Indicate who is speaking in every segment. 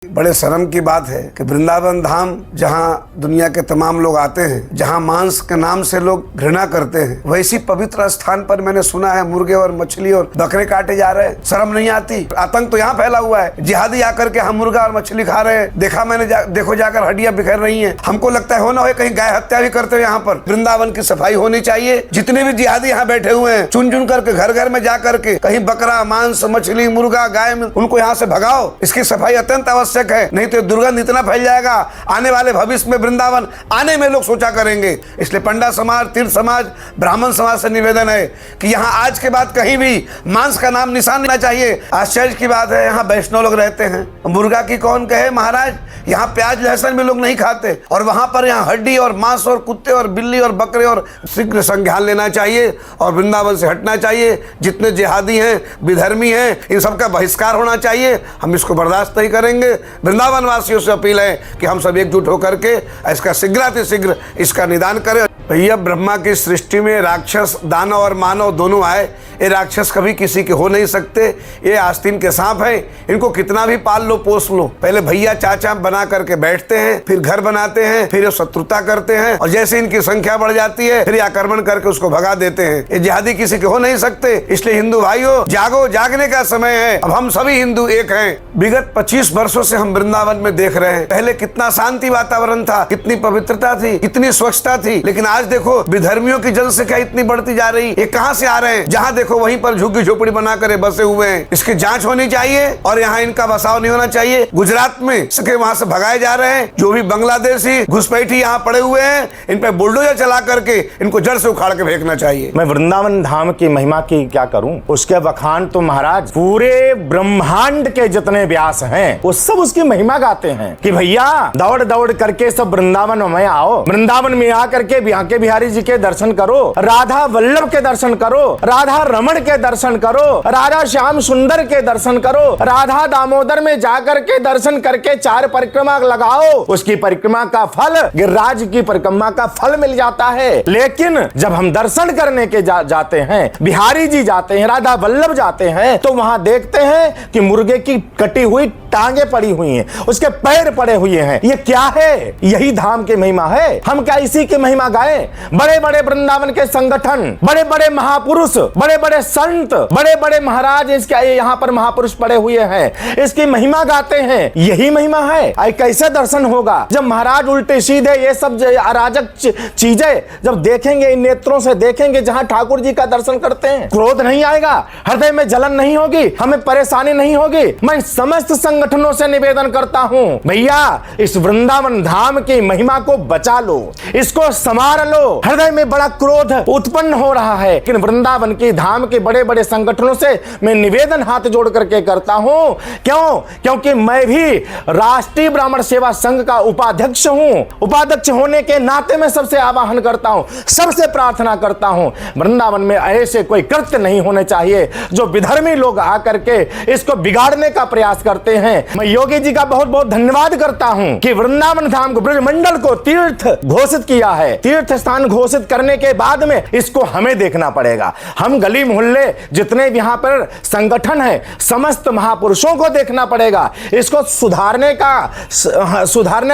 Speaker 1: बड़े शर्म की बात है कि वृंदावन धाम जहां दुनिया के तमाम लोग आते हैं, जहां मांस के नाम से लोग घृणा करते हैं, वैसी पवित्र स्थान पर मैंने सुना है मुर्गे और मछली और बकरे काटे जा रहे हैं। शर्म नहीं आती? आतंक तो यहाँ फैला हुआ है। जिहादी आकर के हम मुर्गा और मछली खा रहे हैं। देखा मैंने देखो जाकर हड्डियां बिखर रही है। हमको लगता है हो ना हो कहीं गाय हत्या भी करते हो। यहाँ पर वृंदावन की सफाई होनी चाहिए। जितने भी जिहादी यहाँ बैठे हुए हैं, चुन चुन करके घर घर में जा करके कहीं बकरा, मांस, मछली, मुर्गा, गाय, उनको यहाँ से भगाओ। इसकी सफाई अत्यंत आवश्यक है, नहीं तो दुर्गंध इतना फैल जाएगा, आने वाले भविष्य में वृंदावन आने में लोग सोचा करेंगे। इसलिए पंडा समाज, तीर्थ समाज, ब्राह्मण समाज से निवेदन है कि यहाँ आज के बाद कहीं भी मांस का नाम निशान नहीं चाहिए। आश्चर्य की बात है, यहाँ वैष्णव लोग रहते हैं। मुर्गा की कौन कहे महाराज, यहाँ प्याज लहसुन भी लोग नहीं खाते, और वहां पर यहाँ हड्डी और मांस और कुत्ते और बिल्ली और बकरे। और शीघ्र संज्ञान लेना चाहिए और वृंदावन से हटना चाहिए। जितने जिहादी हैं, विधर्मी हैं, इन सबका बहिष्कार होना चाहिए। हम इसको बर्दाश्त नहीं करेंगे। वृंदावन वासियों से अपील है कि हम सब एकजुट होकर के इसका शीघ्र इसका निदान करें। भैया, ब्रह्मा की सृष्टि में राक्षस, दानव और मानव दोनों आए। ये राक्षस कभी किसी के हो नहीं सकते। ये आस्तीन के सांप हैं, इनको कितना भी पाल लो, पोस लो। पहले भैया चाचा बना करके बैठते हैं, फिर घर बनाते हैं, फिर ये शत्रुता करते हैं, और जैसे इनकी संख्या बढ़ जाती है फिर आक्रमण करके उसको भगा देते हैं। ये जिहादी किसी के हो नहीं सकते। इसलिए हिंदू भाइयों, जागो, जागने का समय है। अब हम सभी हिंदू एक हैं। विगत 25 वर्षों से हम वृंदावन में देख रहे हैं। पहले कितना शांति वातावरण था, कितनी पवित्रता थी, कितनी स्वच्छता थी। लेकिन आज देखो विधर्मियों की जनसंख्या इतनी बढ़ती जा रही। ये कहां से आ रहे हैं? जहां देखो वहीं पर झुग्गी झोपड़ी बना कर बसे हुए हैं। इसकी जांच होनी चाहिए और यहाँ इनका बसाव नहीं होना चाहिए। गुजरात में सके वहां से भगाए जा रहे हैं। जो भी बांग्लादेशी घुसपैठी यहाँ पड़े हुए हैं, इन पे बुलडोजर चला करके इनको जड़ से उखाड़ के फेंकना चाहिए।
Speaker 2: मैं वृंदावन धाम की महिमा की क्या करूं? उसके बखान तो महाराज पूरे ब्रह्मांड के जितने व्यास हैं वो सब उसकी महिमा गाते हैं कि भैया दौड़ दौड़ करके सब वृंदावन में आओ। वृंदावन में आकर के के बिहारी जी के दर्शन करो, राधा वल्लभ के दर्शन करो, राधा रमण के दर्शन करो, राधा श्याम सुंदर के दर्शन करो, राधा दामोदर में जाकर के दर्शन करके 4 परिक्रमा लगाओ। उसकी परिक्रमा का फल, गिरिराज की परिक्रमा का फल मिल जाता है। लेकिन जब हम दर्शन करने के जाते हैं, बिहारी जी जाते हैं, राधा वल्लभ जाते हैं, तो वहां देखते हैं कि मुर्गे की कटी हुई टांगे पड़ी हुई हैं, उसके पैर पड़े हुए हैं। ये क्या है? यही धाम की महिमा है। हम क्या इसी की महिमा गाएं? बड़े बड़े वृंदावन के संगठन, बड़े बड़े महापुरुष, बड़े बड़े संत, बड़े बड़े महाराज इसके यहाँ पर महापुरुष पड़े हुए हैं, इसकी महिमा गाते हैं। यही महिमा है। कैसे दर्शन होगा जब महाराज उल्टे सीधे ये सब अराजक चीजें जब देखेंगे, इन नेत्रों से देखेंगे जहां ठाकुर जी का दर्शन करते हैं? क्रोध नहीं आएगा, हृदय में जलन नहीं होगी, हमें परेशानी नहीं होगी। मैं समस्त संगठनों से निवेदन करता हूं, भैया इस वृंदावन धाम की महिमा को बचा लो, इसको संवार लो। हृदय में बड़ा क्रोध उत्पन्न हो रहा है, लेकिन वृंदावन की धाम के बड़े बड़े संगठनों से मैं निवेदन हाथ जोड़ करके करता हूं। क्यों? क्योंकि मैं भी राष्ट्रीय ब्राह्मण सेवा संघ का उपाध्यक्ष हूं। उपाध्यक्ष होने के नाते मैं सबसे आवाहन करता हूं, सबसे प्रार्थना करता हूं, वृंदावन में ऐसे कोई कृत्य नहीं होने चाहिए जो विधर्मी लोग आकर के इसको बिगाड़ने का प्रयास करते हैं। मैं योगी जी का बहुत बहुत धन्यवाद करता हूं कि वृंदावन धाम को, ब्रजमंडल को तीर्थ घोषित किया है। तीर्थ स्थान घोषित करने के बाद में इसको हमें देखना पड़ेगा। हम गली मोहल्ले जितने यहाँ पर संगठन है, समस्त महापुरुषों को देखना पड़ेगा। इसको सुधारने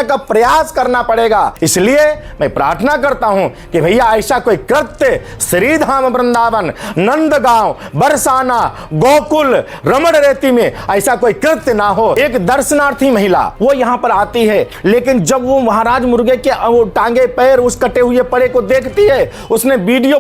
Speaker 2: का प्रयास करना पड़ेगा। इसलिए मैं प्रार्थना करता हूं कि भैया ऐसा कोई कृत्य श्रीधाम वृंदावन, नंदगांव, बरसाना, गोकुल, रमण रेती में ऐसा कोई कृत्य ना हो। एक दर्शनार्थी महिला वो यहाँ पर आती है, लेकिन जब वो महाराज मुर्गे के टांगे पैर उस कटे हुए पड़े को देखती है, उसने वीडियो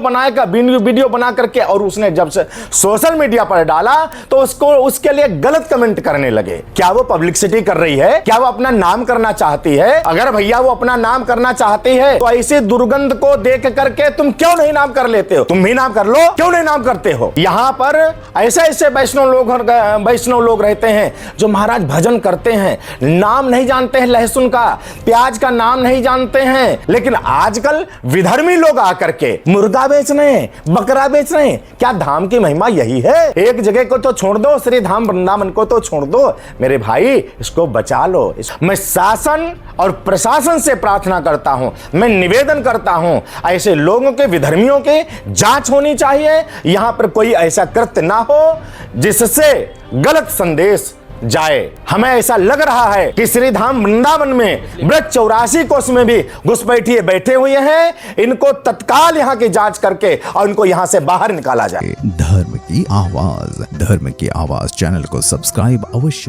Speaker 2: बना करके और उसने जब से सोशल मीडिया पर डाला तो उसके लिए गलत कमेंट करने लगे। क्या वो पब्लिसिटी कर रही है? क्या वो अपना नाम करना चाहती है? अगर भैया वो अपना नाम करना चाहती है तो ऐसी दुर्गंध को देख करके तुम क्यों नहीं नाम कर लेते हो? तुम भी नाम कर लो, क्यों नहीं नाम करते हो? यहाँ पर ऐसे वैष्णव लोग रहते हैं जो महाराज भजन करते हैं, नाम नहीं जानते हैं लहसुन का, प्याज का नाम नहीं जानते हैं। लेकिन आजकल विधर्मी लोग आकर के मुर्गा बेच रहे हैं, बकरा बेच रहे हैं। क्या धाम की महिमा यही है? एक जगह को तो छोड़ दो, श्री धाम वृंदावन को तो छोड़ दो मेरे भाई, इसको बचा लो। मैं शासन और प्रशासन से प्रार्थना करता हूं, मैं निवेदन करता हूं, ऐसे लोगों के, विधर्मियों के जांच होनी चाहिए। यहां पर कोई ऐसा कृत्य ना हो जिससे गलत संदेश जाए। हमें ऐसा लग रहा है कि श्री धाम वृंदावन में ब्रज 84 कोस में भी घुसपैठिए बैठे हुए हैं। इनको तत्काल यहाँ की जांच करके और इनको यहाँ से बाहर निकाला जाए।
Speaker 3: धर्म की आवाज चैनल को सब्सक्राइब अवश्य